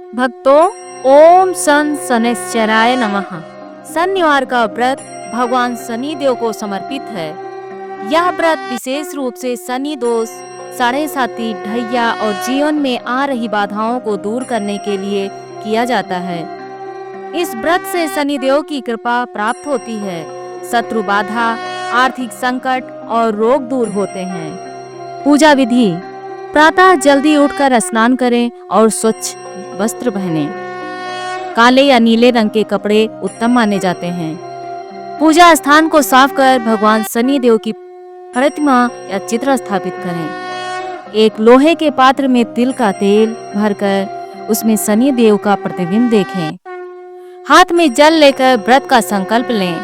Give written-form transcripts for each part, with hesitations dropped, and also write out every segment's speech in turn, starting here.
भक्तों, ओम सन शनैश्चराय नमः। शनिवार का व्रत भगवान शनिदेव को समर्पित है। यह व्रत विशेष रूप से शनि दोष, साढ़े साती, ढैया और जीवन में आ रही बाधाओं को दूर करने के लिए किया जाता है। इस व्रत से शनिदेव की कृपा प्राप्त होती है, शत्रु बाधा, आर्थिक संकट और रोग दूर होते हैं। पूजा विधि: प्रातः जल्दी उठकर स्नान करें और स्वच्छ वस्त्र पहनें। काले या नीले रंग के कपड़े उत्तम माने जाते हैं। पूजा स्थान को साफ कर भगवान शनि देव की प्रतिमा या चित्र स्थापित करें। एक लोहे के पात्र में तिल का तेल भरकर उसमें शनि देव का प्रतिबिंब देखें। हाथ में जल लेकर व्रत का संकल्प लें।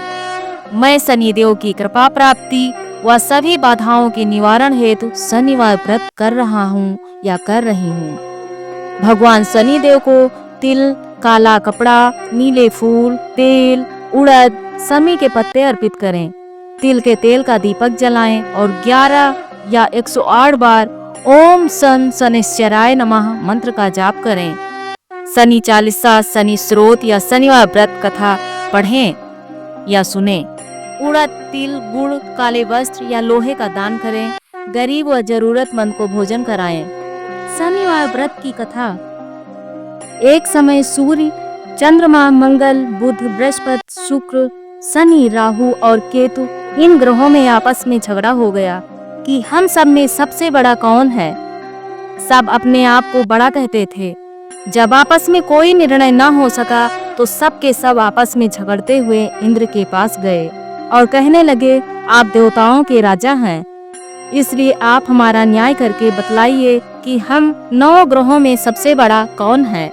मैं शनि देव की कृपा प्राप्ति व सभी बाधाओं के निवारण हेतु शनिवार व्रत कर रहा हूँ या कर रही हूँ। भगवान शनि देव को तिल, काला कपड़ा, नीले फूल, तेल, उड़द, समी के पत्ते अर्पित करें। तिल के तेल का दीपक जलाएं और 11 या 108 बार ओम सन शनैश्चराय नमः मंत्र का जाप करें। शनि चालीसा, शनि स्रोत या शनिवार व्रत कथा पढ़ें या सुनें। उड़द, तिल, गुड़, काले वस्त्र या लोहे का दान करें। गरीब व जरूरतमंद को भोजन कराएं। शनिवार व्रत की कथा: एक समय सूर्य, चंद्रमा, मंगल, बुध, बृहस्पति, शुक्र, शनि, राहु और केतु इन ग्रहों में आपस में झगड़ा हो गया कि हम सब में सबसे बड़ा कौन है। सब अपने आप को बड़ा कहते थे। जब आपस में कोई निर्णय न हो सका तो सब के सब आपस में झगड़ते हुए इंद्र के पास गए और कहने लगे, आप देवताओं के राजा हैं, इसलिए आप हमारा न्याय करके बतलाइए कि हम 9 ग्रहों में सबसे बड़ा कौन है।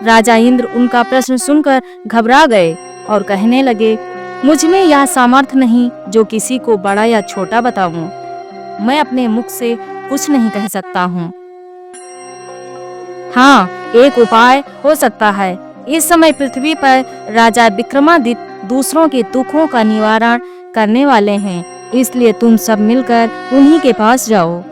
राजा इंद्र उनका प्रश्न सुनकर घबरा गए और कहने लगे, मुझ में यह सामर्थ्य नहीं जो किसी को बड़ा या छोटा बताऊं। मैं अपने मुख से कुछ नहीं कह सकता हूँ। हाँ, एक उपाय हो सकता है। इस समय पृथ्वी पर राजा विक्रमादित्य दूसरों के दुखों का निवारण करने वाले हैं, इसलिए तुम सब मिलकर उन्हीं के पास जाओ,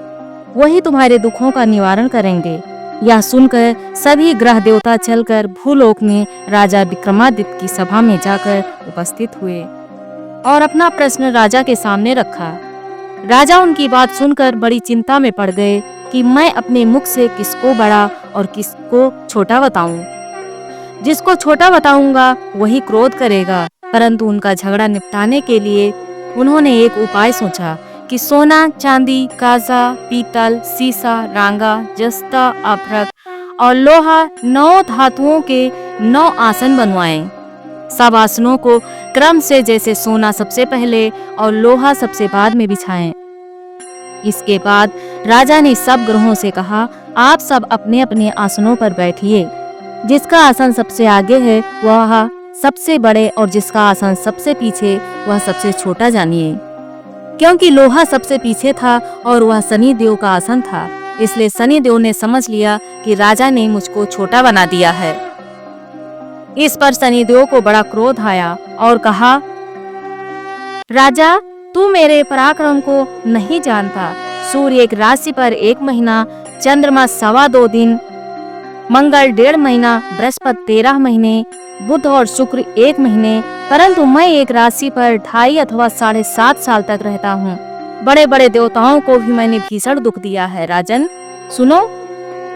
वही तुम्हारे दुखों का निवारण करेंगे। यह सुनकर सभी ग्रह देवता चलकर भूलोक में राजा विक्रमादित्य की सभा में जाकर उपस्थित हुए और अपना प्रश्न राजा के सामने रखा। राजा उनकी बात सुनकर बड़ी चिंता में पड़ गए कि मैं अपने मुख से किसको बड़ा और किसको छोटा बताऊं। जिसको छोटा बताऊंगा वही क्रोध करेगा, परंतु उनका झगड़ा निपटाने के लिए उन्होंने एक उपाय सोचा कि सोना, चांदी, कांसा, पीतल, सीसा, रांगा, जस्ता, अभ्रक और लोहा 9 धातुओं के 9 आसन बनवाएं। सब आसनों को क्रम से जैसे सोना सबसे पहले और लोहा सबसे बाद में बिछाएं। इसके बाद राजा ने सब ग्रहों से कहा, आप सब अपने अपने आसनों पर बैठिए। जिसका आसन सबसे आगे है वह सबसे बड़े और जिसका आसन सबसे पीछे वह सबसे छोटा जानिए। क्योंकि लोहा सबसे पीछे था और वह शनि देव का आसन था, इसलिए शनि देव ने समझ लिया कि राजा ने मुझको छोटा बना दिया है। इस पर शनि देव को बड़ा क्रोध आया और कहा, राजा, तू मेरे पराक्रम को नहीं जानता। सूर्य एक राशि पर 1 महीना, चंद्रमा 2.25 दिन, मंगल 1.5 महीना, बृहस्पति 13 महीने, बुध और शुक्र 1 महीने, परंतु मैं एक राशि पर 2.5 अथवा 7.5 साल तक रहता हूँ। बड़े बड़े देवताओं को भी मैंने भीषण दुख दिया है। राजन सुनो,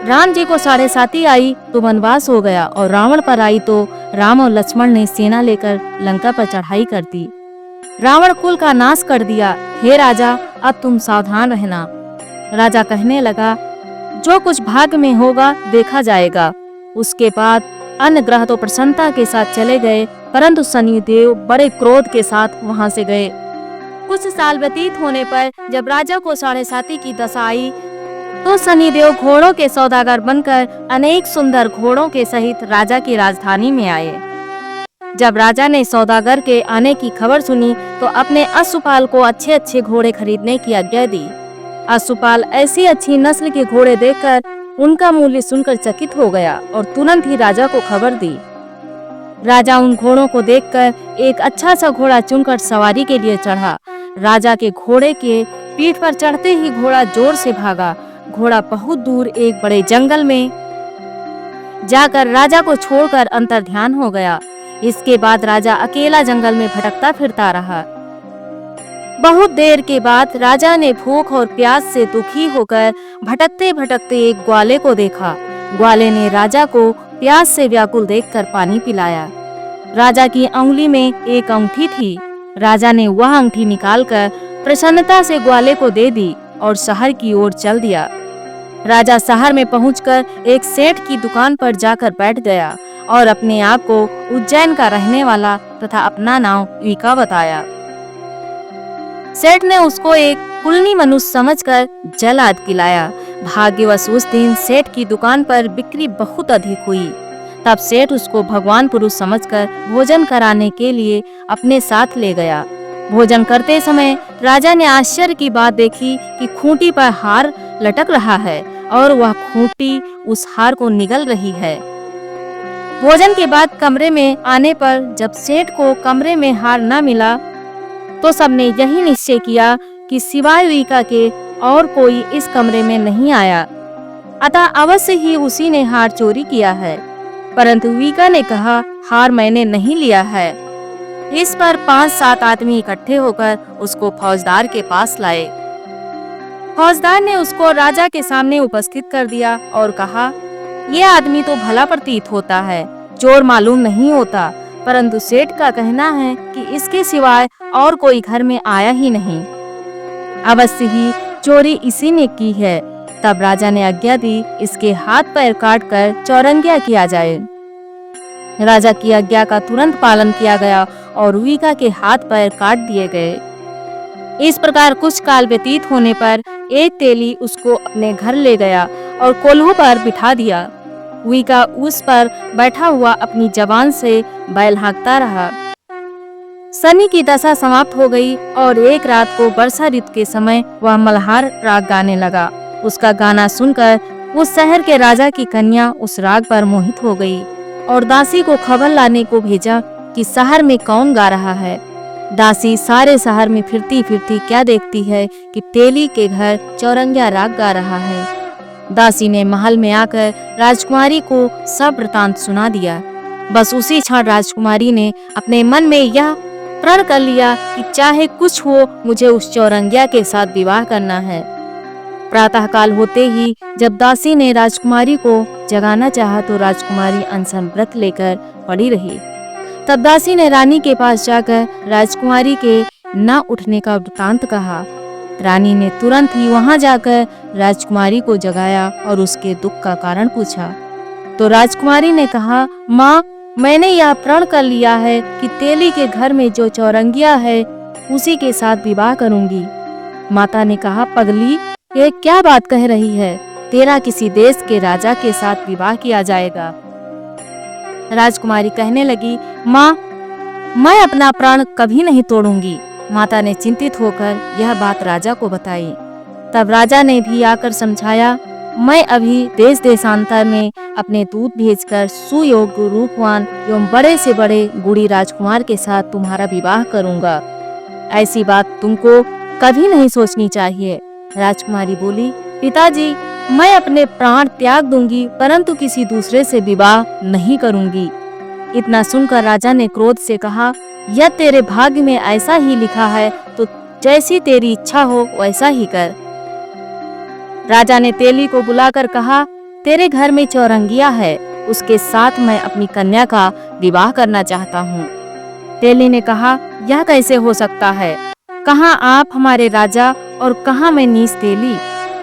राम जी को 7.5 आई तो वनवास हो गया और रावण पर आई तो राम और लक्ष्मण ने सेना लेकर लंका पर चढ़ाई कर दी। रावण कुल का नाश कर दिया। हे राजा, अब तुम सावधान रहना। राजा कहने लगा, जो कुछ भाग्य में होगा देखा जाएगा। उसके बाद अन्य ग्रह तो प्रसन्नता के साथ चले गए, परंतु शनिदेव बड़े क्रोध के साथ वहां से गए। कुछ साल व्यतीत होने पर जब राजा को 7.5 की दशा आई तो शनिदेव घोड़ों के सौदागर बनकर अनेक सुंदर घोड़ों के सहित राजा की राजधानी में आए। जब राजा ने सौदागर के आने की खबर सुनी तो अपने अश्वपाल को अच्छे अच्छे घोड़े खरीदने की आज्ञा दी। अश्वपाल ऐसी अच्छी नस्ल के घोड़े देखकर उनका मूल्य सुनकर चकित हो गया और तुरंत ही राजा को खबर दी। राजा उन घोड़ों को देखकर एक अच्छा सा घोड़ा चुनकर सवारी के लिए चढ़ा। राजा के घोड़े के पीठ पर चढ़ते ही घोड़ा जोर से भागा। घोड़ा बहुत दूर एक बड़े जंगल में जाकर राजा को छोड़कर अंतर्ध्यान हो गया। इसके बाद राजा अकेला जंगल में भटकता फिरता रहा। बहुत देर के बाद राजा ने भूख और प्यास से दुखी होकर भटकते भटकते एक ग्वाले को देखा। ग्वाले ने राजा को प्यास से व्याकुल देखकर पानी पिलाया। राजा की अंगुली में एक अंगूठी थी। राजा ने वह अंगूठी निकालकर प्रसन्नता से ग्वाले को दे दी और शहर की ओर चल दिया। राजा शहर में पहुंचकर एक सेठ की दुकान पर जाकर बैठ गया और अपने आप को उज्जैन का रहने वाला तथा अपना नाम वीका बताया। सेठ ने उसको एक कुलनी मनुष्य समझकर जल आदि खिलाया। भाग्यवश उस दिन सेठ की दुकान पर बिक्री बहुत अधिक हुई। तब सेठ उसको भगवान पुरुष समझकर भोजन कराने के लिए अपने साथ ले गया। भोजन करते समय राजा ने आश्चर्य की बात देखी कि खूंटी पर हार लटक रहा है और वह खूंटी उस हार को निगल रही है। भोजन के बाद कमरे में आने पर जब सेठ को कमरे में हार न मिला तो सबने यही निश्चय किया कि सिवाय वीका के और कोई इस कमरे में नहीं आया, अतः अवश्य ही उसी ने हार चोरी किया है। परंतु वीका ने कहा, हार मैंने नहीं लिया है। इस पर 5-7 आदमी इकट्ठे होकर उसको फौजदार के पास लाए। फौजदार ने उसको राजा के सामने उपस्थित कर दिया और कहा, यह आदमी तो भला प्रतीत होता है, चोर मालूम नहीं होता, परंतु सेठ का कहना है कि इसके सिवाय और कोई घर में आया ही नहीं। अवश्य ही चोरी इसी ने की है। तब राजा ने आज्ञा दी, इसके हाथ पैर काटकर चौरंगिया किया जाए। राजा की आज्ञा का तुरंत पालन किया गया और वीका के हाथ पैर काट दिए गए। इस प्रकार कुछ काल व्यतीत होने पर एक तेली उसको अपने घर ले गया और कोल्हू पर बिठा दिया। वीका उस पर बैठा हुआ अपनी जबान से बैल हाँकता रहा। शनि की दशा समाप्त हो गई और एक रात को वर्षा ऋतु के समय वह मल्हार राग गाने लगा। उसका गाना सुनकर उस शहर के राजा की कन्या उस राग पर मोहित हो गई और दासी को खबर लाने को भेजा कि शहर में कौन गा रहा है। दासी सारे शहर में फिरती फिरती क्या देखती है कि तेली के घर चौरंगिया राग गा रहा है। दासी ने महल में आकर राजकुमारी को सब वृतांत सुना दिया। बस उसी क्षण राजकुमारी ने अपने मन में यह प्रण कर लिया कि चाहे कुछ हो मुझे उस चौरंगिया के साथ विवाह करना है। प्रातः काल होते ही जब दासी ने राजकुमारी को जगाना चाहा तो राजकुमारी अनशन व्रत लेकर पड़ी रही। तब दासी ने रानी के पास जाकर राजकुमारी के न उठने का वृतांत कहा। रानी ने तुरंत ही वहां जाकर राजकुमारी को जगाया और उसके दुख का कारण पूछा। तो राजकुमारी ने कहा, माँ, मैंने यह प्रण कर लिया है कि तेली के घर में जो चौरंगिया है उसी के साथ विवाह करूंगी। माता ने कहा, पगली, ये क्या बात कह रही है? तेरा किसी देश के राजा के साथ विवाह किया जाएगा। राजकुमारी कहने लगी, माँ, मैं अपना प्राण कभी नहीं तोड़ूंगी। माता ने चिंतित होकर यह बात राजा को बताई। तब राजा ने भी आकर समझाया, मैं अभी देश देशांतर में अपने दूत भेजकर सुयोग्य रूपवान एवं बड़े से बड़े गुणी राजकुमार के साथ तुम्हारा विवाह करूंगा। ऐसी बात तुमको कभी नहीं सोचनी चाहिए। राजकुमारी बोली, पिताजी, मैं अपने प्राण त्याग दूंगी परंतु किसी दूसरे से विवाह नहीं करूंगी। इतना सुनकर राजा ने क्रोध से कहा, यह तेरे भाग्य में ऐसा ही लिखा है तो जैसी तेरी इच्छा हो वैसा ही कर। राजा ने तेली को बुलाकर कहा, तेरे घर में चौरंगिया है, उसके साथ मैं अपनी कन्या का विवाह करना चाहता हूँ। तेली ने कहा, यह कैसे हो सकता है? कहाँ आप हमारे राजा और कहाँ मैं नीच तेली?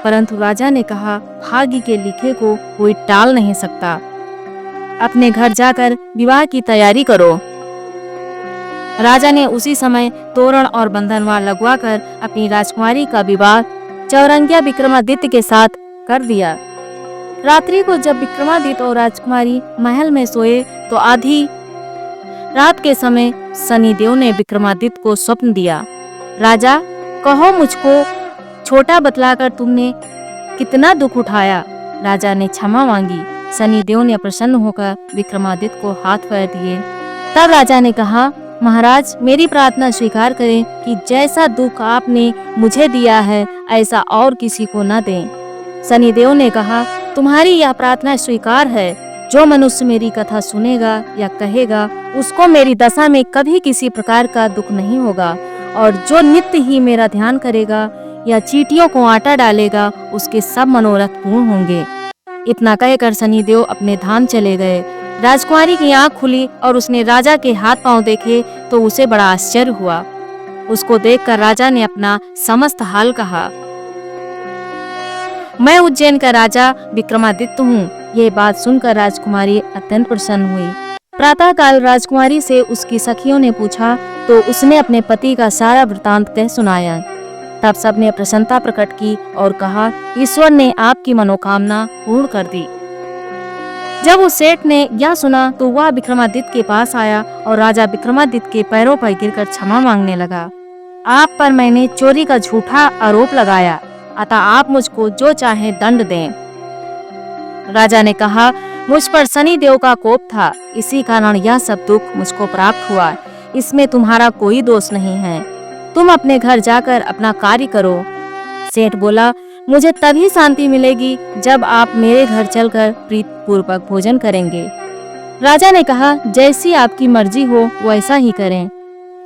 परंतु राजा ने कहा, भाग्य के लिखे को कोई टाल नहीं सकता। अपने घर जाकर विवाह की तैयारी करो। राजा ने उसी समय तोरण और बंधनवार लगवाकर अपनी राजकुमारी का विवाह चौरंगिया विक्रमादित्य के साथ कर दिया। रात्रि को जब विक्रमादित्य और राजकुमारी महल में सोए तो आधी रात के समय शनिदेव ने विक्रमादित्य को स्वप्न दिया। राजा, कहो मुझको छोटा बतलाकर तुमने कितना दुख उठाया। राजा ने क्षमा मांगी। शनिदेव ने प्रसन्न होकर विक्रमादित्य को हाथ पैर दिए। तब राजा ने कहा, महाराज, मेरी प्रार्थना स्वीकार करें कि जैसा दुख आपने मुझे दिया है ऐसा और किसी को न दें। शनिदेव ने कहा, तुम्हारी यह प्रार्थना स्वीकार है, जो मनुष्य मेरी कथा सुनेगा या कहेगा, उसको मेरी दशा में कभी किसी प्रकार का दुख नहीं होगा। और जो नित्य ही मेरा ध्यान करेगा या चींटियों को आटा डालेगा, उसके सब मनोरथ पूर्ण होंगे। इतना कहकर शनिदेव अपने धाम चले गए। राजकुमारी की आंख खुली और उसने राजा के हाथ पांव देखे तो उसे बड़ा आश्चर्य हुआ। उसको देखकर राजा ने अपना समस्त हाल कहा। मैं उज्जैन का राजा विक्रमादित्य हूँ। ये बात सुनकर राजकुमारी अत्यंत प्रसन्न हुई। प्रातःकाल राजकुमारी से उसकी सखियों ने पूछा तो उसने अपने पति का सारा वृतांत कह सुनाया। तब सबने प्रसन्नता प्रकट की और कहा, ईश्वर ने आपकी मनोकामना पूर्ण कर दी। जब उस सेठ ने यह सुना तो वह विक्रमादित्य के पास आया और राजा विक्रमादित्य के पैरों पर गिरकर क्षमा मांगने लगा। आप पर मैंने चोरी का झूठा आरोप लगाया, अतः आप मुझको जो चाहे दंड दें। राजा ने कहा, मुझ पर शनि देव का कोप था, इसी कारण यह सब दुख मुझको प्राप्त हुआ। इसमें तुम्हारा कोई दोष नहीं है। तुम अपने घर जाकर अपना कार्य करो। सेठ बोला, मुझे तभी शांति मिलेगी जब आप मेरे घर चलकर प्रीतिपूर्वक भोजन करेंगे। राजा ने कहा, जैसी आपकी मर्जी हो वैसा ही करें।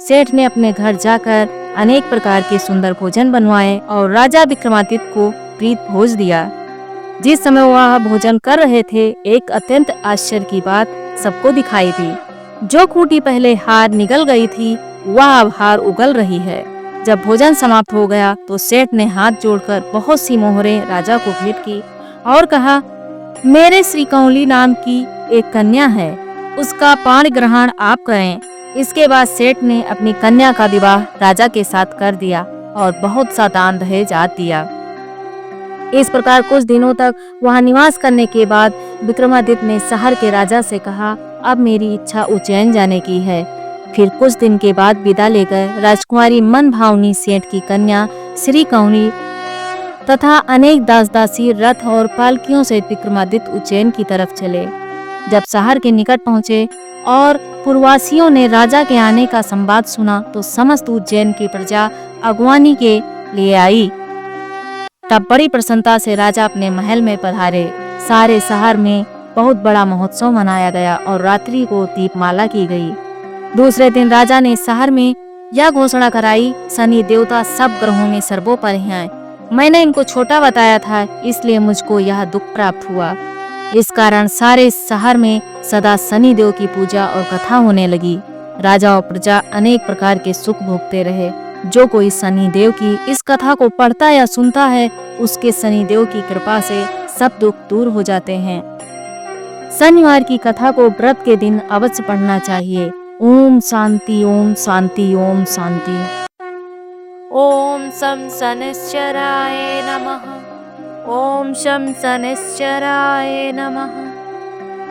सेठ ने अपने घर जाकर अनेक प्रकार के सुंदर भोजन बनवाए और राजा विक्रमादित्य को प्रीत भोज दिया। जिस समय वह भोजन कर रहे थे, एक अत्यंत आश्चर्य की बात सबको दिखाई दी। जो खूंटी पहले हार निगल गई थी, वह अब हार उगल रही है। जब भोजन समाप्त हो गया तो सेठ ने हाथ जोड़कर बहुत सी मोहरें राजा को भेंट की और कहा, मेरे श्री कंवली नाम की एक कन्या है, उसका पाणी ग्रहण आप करें। इसके बाद सेठ ने अपनी कन्या का विवाह राजा के साथ कर दिया और बहुत सा दान दहेज दिया। इस प्रकार कुछ दिनों तक वहां निवास करने के बाद विक्रमादित्य ने शहर के राजा से कहा, अब मेरी इच्छा उज्जैन जाने की है। फिर कुछ दिन के बाद विदा लेकर राजकुमारी मन भावनी सेठ की कन्या श्री कंवली तथा अनेक दास दासी रथ और पालकियों से विक्रमादित्य उज्जैन की तरफ चले। जब शहर के निकट पहुंचे और पूर्ववासियों ने राजा के आने का संवाद सुना तो समस्त उज्जैन की प्रजा अगवानी के लिए आई। तब बड़ी प्रसन्नता से राजा अपने महल में पधारे। सारे शहर में बहुत बड़ा महोत्सव मनाया गया और रात्रि को दीपमाला की गई। दूसरे दिन राजा ने शहर में यह घोषणा कराई, शनि देवता सब ग्रहों में सर्वोपरि हैं। मैंने इनको छोटा बताया था, इसलिए मुझको यह दुख प्राप्त हुआ। इस कारण सारे शहर में सदा शनि देव की पूजा और कथा होने लगी। राजा और प्रजा अनेक प्रकार के सुख भोगते रहे। जो कोई शनि देव की इस कथा को पढ़ता या सुनता है, उसके शनि देव की कृपा से सब दुख दूर हो जाते हैं। शनिवार की कथा को व्रत के दिन अवश्य पढ़ना चाहिए। ओम शांति, ओम शांति, ओम शांति। ओम शं शनैश्चराय नमः। ओम शं शनैश्चराय नमः।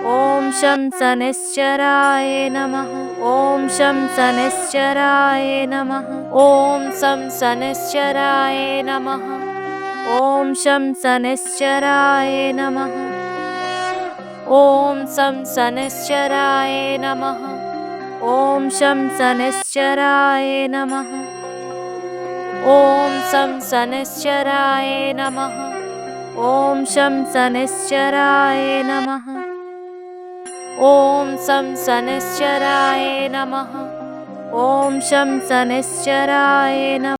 ओम शं शनैश्चराय नमः। ओम शं शनैश्चराय नमः। ओम शं शनैश्चराय नमः। ओम शं शनैश्चराय नमः। ओम शं शनैश्चराय नमः। ओम शं शनैश्चराय नमः। ओम शं शनैश्चराय नमः। ओम शं शनैश्चराय नमः। ओम शं शनैश्चराय नमः। ओम शं शनैश्चराय नमः।